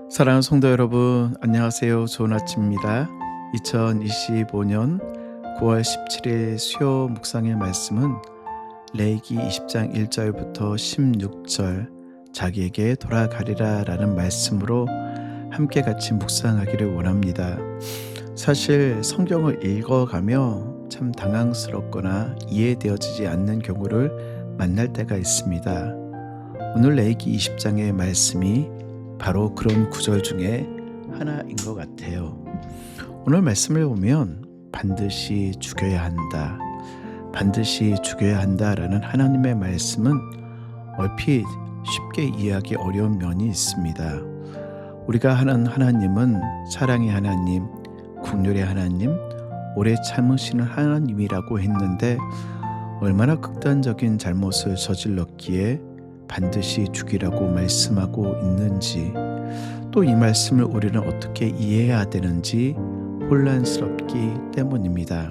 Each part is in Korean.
사랑하는 성도 여러분, 안녕하세요. 좋은 아침입니다. 2025년 9월 17일 수요 묵상의 말씀은 레위기 20장 1절부터 16절 자기에게 돌아가리라 라는 말씀으로 함께 같이 묵상하기를 원합니다. 사실 성경을 읽어가며 참 당황스럽거나 이해되어지지 않는 경우를 만날 때가 있습니다. 오늘 레위기 20장의 말씀이 바로 그런 구절 중에 하나인 것 같아요. 오늘 말씀을 보면 반드시 죽여야 한다, 반드시 죽여야 한다라는 하나님의 말씀은 얼핏 쉽게 이해하기 어려운 면이 있습니다. 우리가 하는 하나님은 사랑의 하나님, 긍휼의 하나님, 오래 참으시는 하나님이라고 했는데 얼마나 극단적인 잘못을 저질렀기에 반드시 죽이라고 말씀하고 있는지, 또 이 말씀을 우리는 어떻게 이해해야 되는지 혼란스럽기 때문입니다.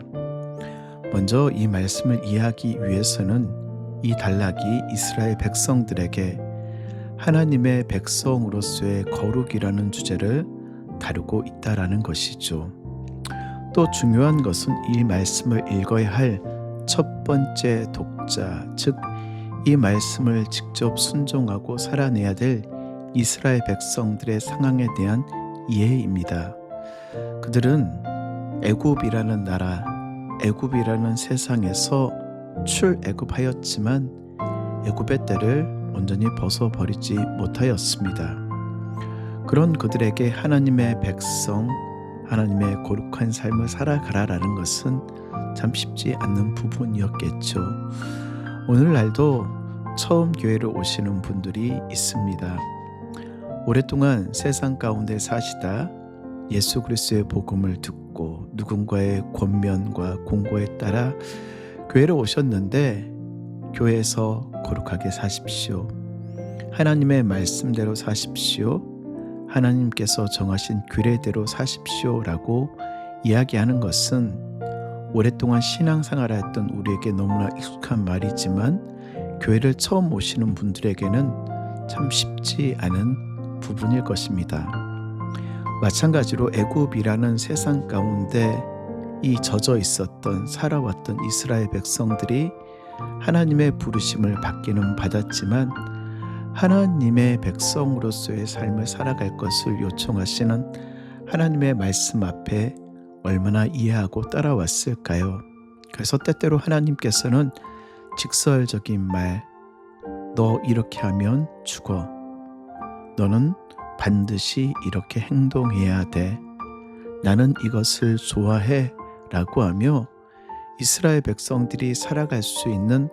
먼저 이 말씀을 이해하기 위해서는 이 단락이 이스라엘 백성들에게 하나님의 백성으로서의 거룩이라는 주제를 다루고 있다라는 것이죠. 또 중요한 것은 이 말씀을 읽어야 할 첫 번째 독자, 즉 이 말씀을 직접 순종하고 살아내야 될 이스라엘 백성들의 상황에 대한 이해입니다. 그들은 애굽이라는 나라, 애굽이라는 세상에서 출애굽하였지만 애굽의 때를 온전히 벗어버리지 못하였습니다. 그런 그들에게 하나님의 백성, 하나님의 거룩한 삶을 살아가라라는 것은 참 쉽지 않는 부분이었겠죠. 오늘날도 처음 교회를 오시는 분들이 있습니다. 오랫동안 세상 가운데 사시다 예수 그리스도의 복음을 듣고 누군가의 권면과 공고에 따라 교회를 오셨는데, 교회에서 거룩하게 사십시오, 하나님의 말씀대로 사십시오, 하나님께서 정하신 규례대로 사십시오 라고 이야기하는 것은 오랫동안 신앙생활을 했던 우리에게 너무나 익숙한 말이지만 교회를 처음 오시는 분들에게는 참 쉽지 않은 부분일 것입니다. 마찬가지로 애굽이라는 세상 가운데 이 젖어 있었던 살아왔던 이스라엘 백성들이 하나님의 부르심을 받기는 받았지만 하나님의 백성으로서의 삶을 살아갈 것을 요청하시는 하나님의 말씀 앞에 얼마나 이해하고 따라왔을까요? 그래서 때때로 하나님께서는 직설적인 말, 너 이렇게 하면 죽어, 너는 반드시 이렇게 행동해야 돼, 나는 이것을 좋아해 라고 하며 이스라엘 백성들이 살아갈 수 있는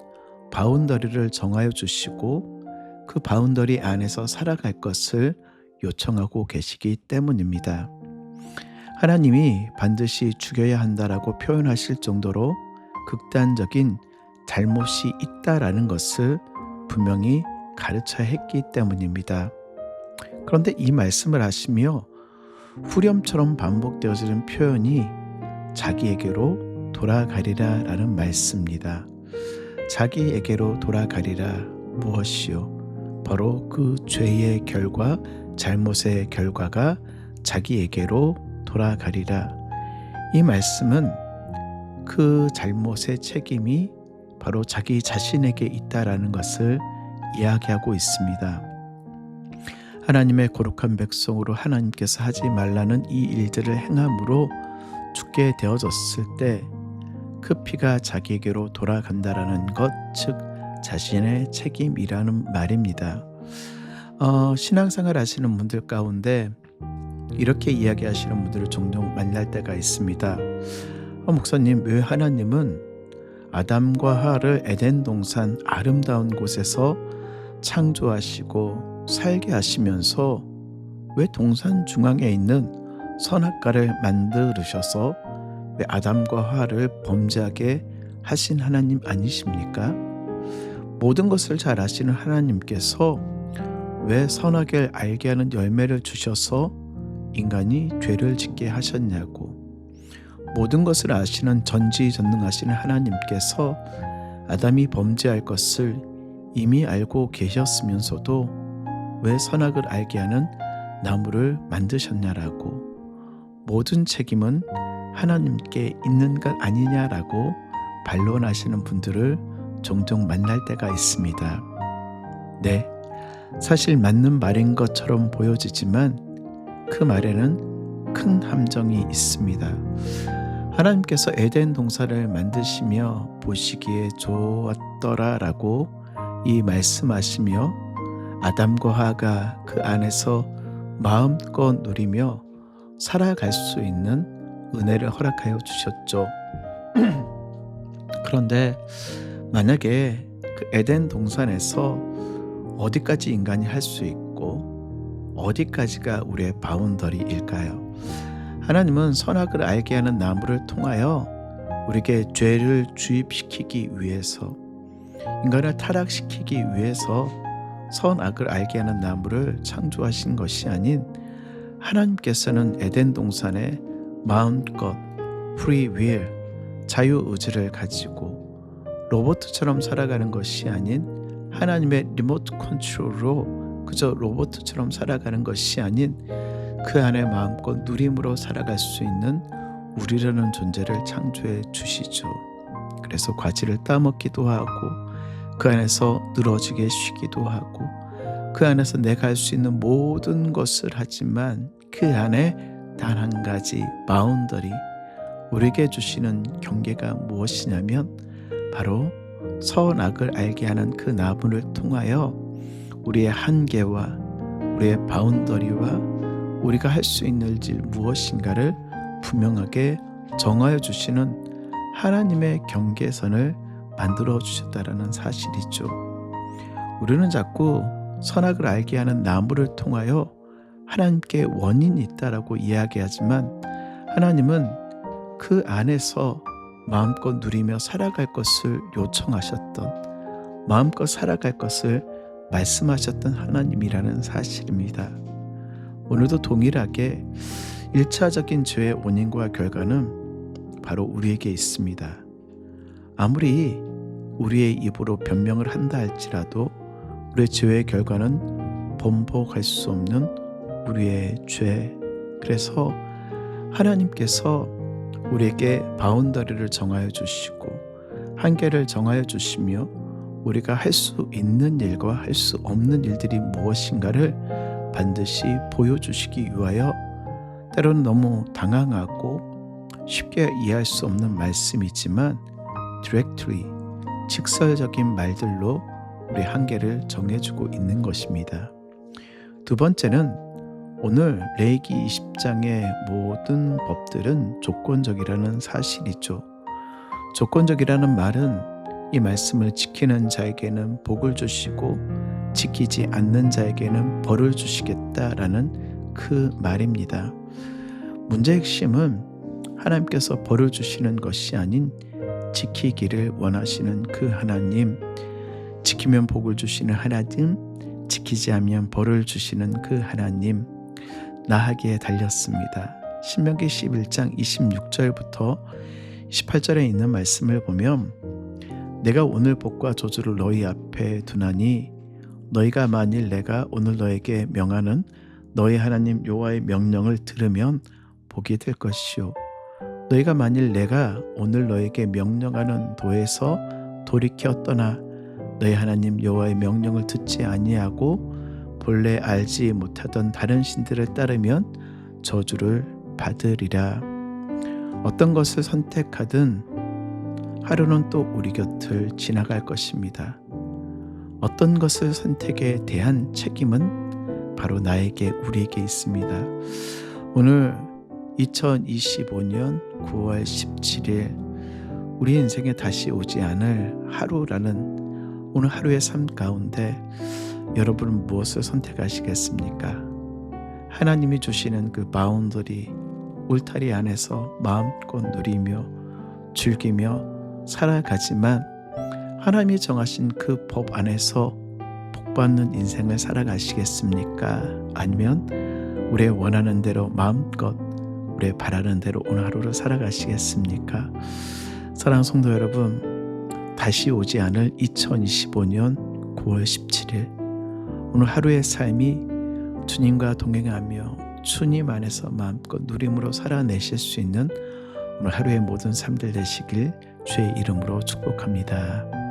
바운더리를 정하여 주시고 그 바운더리 안에서 살아갈 것을 요청하고 계시기 때문입니다. 하나님이 반드시 죽여야 한다라고 표현하실 정도로 극단적인 잘못이 있다라는 것을 분명히 가르쳐야 했기 때문입니다. 그런데 이 말씀을 하시며 후렴처럼 반복되어지는 표현이 자기에게로 돌아가리라 라는 말씀입니다. 자기에게로 돌아가리라, 무엇이요? 바로 그 죄의 결과, 잘못의 결과가 자기에게로 돌아가리라. 이 말씀은 그 잘못의 책임이 바로 자기 자신에게 있다라는 것을 이야기하고 있습니다. 하나님의 거룩한 백성으로 하나님께서 하지 말라는 이 일들을 행함으로 죽게 되어졌을 때 그 피가 자기에게로 돌아간다라는 것, 즉 자신의 책임이라는 말입니다. 신앙생활 하시는 분들 가운데 이렇게 이야기하시는 분들을 종종 만날 때가 있습니다. 목사님, 왜 하나님은 아담과 하와를 에덴 동산 아름다운 곳에서 창조하시고 살게 하시면서 왜 동산 중앙에 있는 선악과를 만드셔서 왜 아담과 하와를 범죄하게 하신 하나님 아니십니까? 모든 것을 잘 아시는 하나님께서 왜 선악을 알게 하는 열매를 주셔서 인간이 죄를 짓게 하셨냐고. 모든 것을 아시는 전지전능하시는 하나님께서 아담이 범죄할 것을 이미 알고 계셨으면서도 왜 선악을 알게 하는 나무를 만드셨냐라고, 모든 책임은 하나님께 있는 것 아니냐라고 반론하시는 분들을 종종 만날 때가 있습니다. 네, 사실 맞는 말인 것처럼 보여지지만 그 말에는 큰 함정이 있습니다. 하나님께서 에덴 동산을 만드시며 보시기에 좋았더라라고 이 말씀하시며 아담과 하와가 그 안에서 마음껏 누리며 살아갈 수 있는 은혜를 허락하여 주셨죠. 그런데 만약에 그 에덴 동산에서 어디까지 인간이 할 수 있고 어디까지가 우리의 바운더리일까요? 하나님은 선악을 알게 하는 나무를 통하여 우리에게 죄를 주입시키기 위해서, 인간을 타락시키기 위해서 선악을 알게 하는 나무를 창조하신 것이 아닌, 하나님께서는 에덴 동산에 마음껏 free will, 자유의지를 가지고 로봇처럼 살아가는 것이 아닌, 하나님의 리모트 컨트롤로 그저 로봇처럼 살아가는 것이 아닌 그 안에 마음껏 누림으로 살아갈 수 있는 우리라는 존재를 창조해 주시죠. 그래서 과실을 따먹기도 하고 그 안에서 늘어지게 쉬기도 하고 그 안에서 내가 할 수 있는 모든 것을 하지만 그 안에 단 한 가지 바운더리, 우리에게 주시는 경계가 무엇이냐면 바로 선악을 알게 하는 그 나무를 통하여 우리의 한계와 우리의 바운더리와 우리가 할 수 있는 일 무엇인가를 분명하게 정하여 주시는 하나님의 경계선을 만들어 주셨다라는 사실이죠. 우리는 자꾸 선악을 알게 하는 나무를 통하여 하나님께 원인이 있다라고 이야기하지만, 하나님은 그 안에서 마음껏 누리며 살아갈 것을 요청하셨던, 마음껏 살아갈 것을 말씀하셨던 하나님이라는 사실입니다. 오늘도 동일하게 1차적인 죄의 원인과 결과는 바로 우리에게 있습니다. 아무리 우리의 입으로 변명을 한다 할지라도 우리의 죄의 결과는 번복할 수 없는 우리의 죄. 그래서 하나님께서 우리에게 바운더리를 정하여 주시고 한계를 정하여 주시며 우리가 할 수 있는 일과 할 수 없는 일들이 무엇인가를 반드시 보여주시기 위하여, 때로는 너무 당황하고 쉽게 이해할 수 없는 말씀이지만 directly, 직설적인 말들로 우리 한계를 정해주고 있는 것입니다. 두 번째는 오늘 레위기 20장의 모든 법들은 조건적이라는 사실이죠. 조건적이라는 말은 이 말씀을 지키는 자에게는 복을 주시고 지키지 않는 자에게는 벌을 주시겠다라는 그 말입니다. 문제의 핵심은 하나님께서 벌을 주시는 것이 아닌 지키기를 원하시는 그 하나님, 지키면 복을 주시는 하나님, 지키지 않으면 벌을 주시는 그 하나님, 나하기에 달렸습니다. 신명기 11장 26절부터 28절에 있는 말씀을 보면, 내가 오늘 복과 저주를 너희 앞에 두나니 너희가 만일 내가 오늘 너에게 명하는 너희 하나님 여호와의 명령을 들으면 복이 될 것이요, 너희가 만일 내가 오늘 너에게 명령하는 도에서 돌이켜 떠나 너희 하나님 여호와의 명령을 듣지 아니하고 본래 알지 못하던 다른 신들을 따르면 저주를 받으리라. 어떤 것을 선택하든 하루는 또 우리 곁을 지나갈 것입니다. 어떤 것을 선택에 대한 책임은 바로 나에게, 우리에게 있습니다. 오늘 2025년 9월 17일 우리 인생에 다시 오지 않을 하루라는 오늘 하루의 삶 가운데 여러분은 무엇을 선택하시겠습니까? 하나님이 주시는 그 바운더리, 울타리 안에서 마음껏 누리며 즐기며 살아가지만 하나님이 정하신 그 법 안에서 복받는 인생을 살아가시겠습니까? 아니면 우리의 원하는 대로 마음껏 우리의 바라는 대로 오늘 하루를 살아가시겠습니까? 사랑하는 성도 여러분, 다시 오지 않을 2025년 9월 17일 오늘 하루의 삶이 주님과 동행하며 주님 안에서 마음껏 누림으로 살아내실 수 있는 오늘 하루의 모든 삶들 되시길 주의 이름으로 축복합니다.